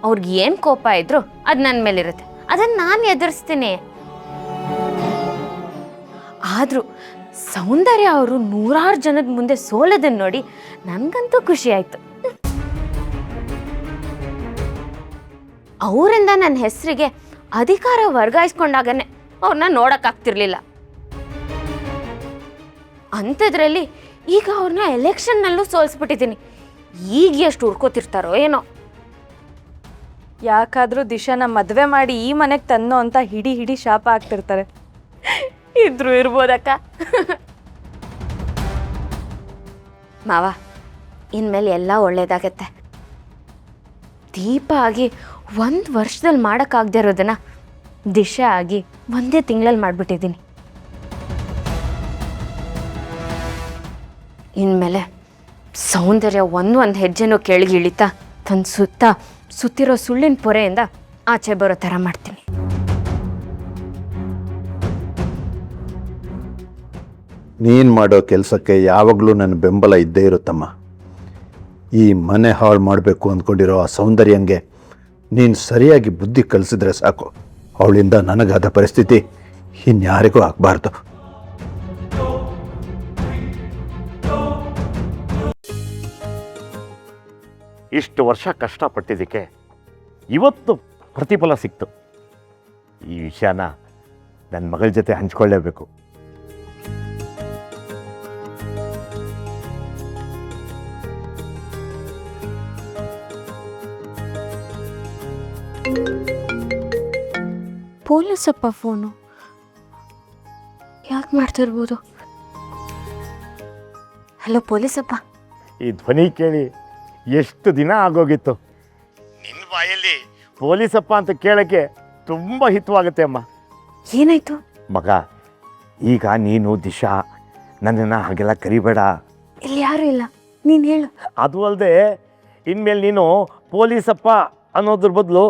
ಅವ್ರಿಗೆ ಏನು ಕೋಪ ಇದ್ರು ಅದು ನನ್ನ ಮೇಲಿರುತ್ತೆ, ಅದನ್ನು ನಾನು ಎದುರಿಸ್ತೀನಿ. ಆದರೂ ಸೌಂದರ್ಯ ಅವರು 100 ಜನದ ಮುಂದೆ ಸೋಲೋದನ್ನು ನೋಡಿ ನನಗಂತೂ ಖುಷಿ ಆಯಿತು. ಅವರಿಂದ ನನ್ನ ಹೆಸರಿಗೆ ಅಧಿಕಾರ ವರ್ಗಾಯಿಸ್ಕೊಂಡಾಗನೇ ಅವ್ರನ್ನ ನೋಡೋಕ್ಕಾಗ್ತಿರ್ಲಿಲ್ಲ. ಅಂಥದ್ರಲ್ಲಿ ಈಗ ಅವ್ರನ್ನ ಎಲೆಕ್ಷನ್ನಲ್ಲೂ ಸೋಲಿಸ್ಬಿಟ್ಟಿದ್ದೀನಿ. ಈಗ ಎಷ್ಟು ಹುರ್ಕೋತಿರ್ತಾರೋ ಏನೋ. ಯಾಕಾದರೂ ದಿಶಾನ ಮದುವೆ ಮಾಡಿ ಈ ಮನೆಗೆ ತನ್ನೋ ಅಂತ ಹಿಡಿ ಶಾಪ ಆಗ್ತಿರ್ತಾರೆ. ಇದ್ರೂ ಇರ್ಬೋದಕ್ಕ. ಮಾವ, ಇನ್ಮೇಲೆ ಎಲ್ಲ ಒಳ್ಳೇದಾಗತ್ತೆ. ದೀಪ ಆಗಿ 1 ವರ್ಷದಲ್ಲಿ ಮಾಡೋಕ್ಕಾಗದೇ ಇರೋದನ್ನ ದಿಶಾ ಆಗಿ 1 ತಿಂಗಳಲ್ಲಿ ಮಾಡಿಬಿಟ್ಟಿದ್ದೀನಿ. ಇನ್ಮೇಲೆ ಸೌಂದರ್ಯ ಒಂದು ಹೆಜ್ಜೆನೂ ಕೆಳಗೆ ಇಳಿತಾ ತನ್ನ ಸುತ್ತಿರೋ ಸುಳ್ಳಿನ ಪೊರೆಯಿಂದ ಆಚೆ ಬರೋ ಥರ ಮಾಡ್ತೀನಿ. ನೀನು ಮಾಡೋ ಕೆಲಸಕ್ಕೆ ಯಾವಾಗಲೂ ನನ್ನ ಬೆಂಬಲ ಇದ್ದೇ ಇರುತ್ತಮ್ಮ. ಈ ಮನೆ ಹಾಳು ಮಾಡಬೇಕು ಅಂದ್ಕೊಂಡಿರೋ ಆ ಸೌಂದರ್ಯಂಗೆ ನೀನು ಸರಿಯಾಗಿ ಬುದ್ಧಿ ಕಲಿಸಿದ್ರೆ ಸಾಕು. ಅವಳಿಂದ ನನಗಾದ ಪರಿಸ್ಥಿತಿ ಇನ್ಯಾರಿಗೂ ಆಗಬಾರ್ದು. ಇಷ್ಟು ವರ್ಷ ಕಷ್ಟಪಟ್ಟಿದ್ದಕ್ಕೆ ಇವತ್ತು ಪ್ರತಿಫಲ ಸಿಕ್ತು. ಈ ವಿಷಯನ ನನ್ನ ಮಗಳ ಜೊತೆ ಹಂಚ್ಕೊಳ್ಳೇಬೇಕು. ಪೊಲೀಸಪ್ಪ ಫೋನು ಯಾಕೆ ಮಾಡ್ತಿರ್ಬೋದು? ಹಲೋ ಪೊಲೀಸಪ್ಪ. ಈ ಧ್ವನಿ ಕೇಳಿ ಎಷ್ಟು ದಿನ ಆಗೋಗಿತ್ತು. ನಿನ್ನ ಬಾಯಲ್ಲಿ ಪೊಲೀಸಪ್ಪ ಅಂತ ಕೇಳೋಕ್ಕೆ ತುಂಬ ಹಿತವಾಗುತ್ತೆ ಅಮ್ಮ. ಏನಾಯ್ತು ಮಗ? ಈಗ ನೀನು ದಿಶಾ ನನ್ನನ್ನು ಹಾಗೆಲ್ಲ ಕರಿಬೇಡ. ಇಲ್ಲಿ ಯಾರು ಇಲ್ಲ, ನೀನು ಹೇಳು. ಅದು ಅಲ್ಲದೆ ಇನ್ಮೇಲೆ ನೀನು ಪೊಲೀಸಪ್ಪ ಅನ್ನೋದ್ರ ಬದಲು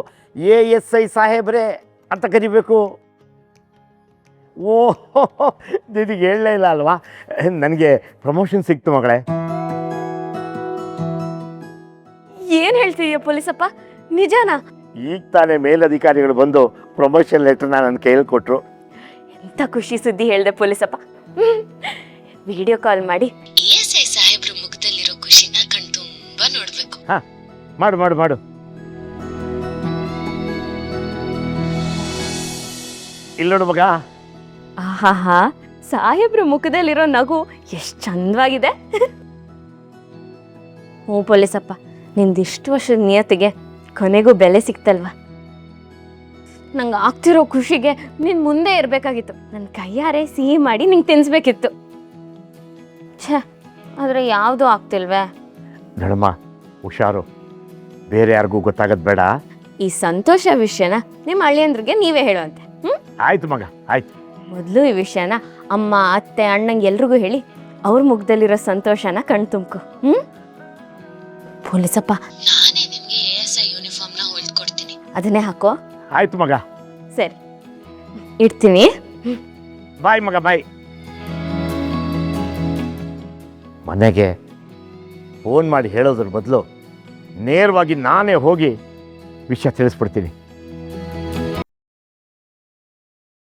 ASI ಸಾಹೇಬ್ರೆ ಅಂತ ಕರಿಬೇಕು. ಓಹೋ, ನಿನಗೆ ಹೇಳಲೇ ಇಲ್ಲ ಅಲ್ವಾ? ನನಗೆ ಪ್ರಮೋಷನ್ ಸಿಕ್ತು ಮಗಳೇ. ಏನು ಹೇಳ್ತೀಯ ಪೊಲೀಸಪ್ಪ, ನಿಜಾನಾ? ಈಗ ತಾನೇ ಮೇಲಧಿಕಾರಿಗಳು ಬಂದು ಪ್ರಮೋಷನ್ ಲೆಟರ್ನ ನನ್ನ ಕೈಯಲ್ಲಿ ಕೊಟ್ಟರು. ಎಂಥ ಖುಷಿ ಸುದ್ದಿ ಹೇಳಿದೆ ಪೊಲೀಸಪ್ಪ. ವಿಡಿಯೋ ಕಾಲ್ ಮಾಡಿ ASI ಸಾಹೇಬ್ರ ಮುಖದಲ್ಲಿರೋ ಖುಷಿನ ಕಣ್ತುಂಬ ನೋಡ್ಬೇಕು. ಹಾಂ, ಮಾಡು ಮಾಡು ಮಾಡು. ಇಲ್ಲೋಡು ಮಗ. ಆಹಾ, ಸಾಹೇಬ್ರ ಮುಖದಲ್ಲಿರೋ ನಗು ಎಷ್ಟು ಚಂದವಾಗಿದೆ. ಹ್ಞೂ ಪೊಲೀಸಪ್ಪ, ನಿಂದಿಷ್ಟು ವರ್ಷದ ನಿಯತ್ತಿಗೆ ಕೊನೆಗೂ ಬೆಲೆ ಸಿಕ್ತಲ್ವ. ನಂಗೆ ಆಗ್ತಿರೋ ಖುಷಿಗೆ ನೀನು ಮುಂದೆ ಇರಬೇಕಾಗಿತ್ತು. ನನ್ನ ಕೈಯಾರೆ ಸಿಹಿ ಮಾಡಿ ನಿಂಗೆ ತಿನ್ನಿಸ್ಬೇಕಿತ್ತು. ಛೇ, ಆದರೆ ಯಾವುದೂ ಆಗ್ತಿಲ್ವೇ. ನಡಮ್ಮ, ಹುಷಾರು, ಬೇರೆ ಯಾರಿಗೂ ಗೊತ್ತಾಗದ್ ಬೇಡ. ಈ ಸಂತೋಷ ವಿಷಯನ ನಿಮ್ಮ ಅಳಿಯಂದ್ರಿಗೆ ನೀವೇ ಹೇಳುವಂತೆ. ಆಯ್ತು ಮಗ, ಆಯ್ತು. ಮೊದಲು ಈ ವಿಷಯನ ಅಮ್ಮ, ಅತ್ತೆ, ಅಣ್ಣಂಗೆ ಎಲ್ರಿಗೂ ಹೇಳಿ ಅವ್ರ ಮುಖದಲ್ಲಿರೋ ಸಂತೋಷನ ಕಣ್ತುಂಬ್ಕೊ. ಪೊಲೀಸಪ್ಪ, ನಾನೇ ನಿಮ್ಗೆ ASI ಯೂನಿಫಾರ್ಮ್ನ ಹೊಲ್ಕೊಡ್ತೀನಿ. ಅದನ್ನೇ ಹಾಕೋ. ಆಯ್ತು ಮಗ. ಸರಿ, ಇಡ್ತೀನಿ. ಬಾಯ್ ಮಗ, ಬಾಯ್. ಮನೆಗೆ ಫೋನ್ ಮಾಡಿ ಹೇಳೋದ್ರ ಬದಲು ನೇರವಾಗಿ ನಾನೇ ಹೋಗಿ ವಿಷಯ ತಿಳಿಸ್ಬಿಡ್ತೀನಿ.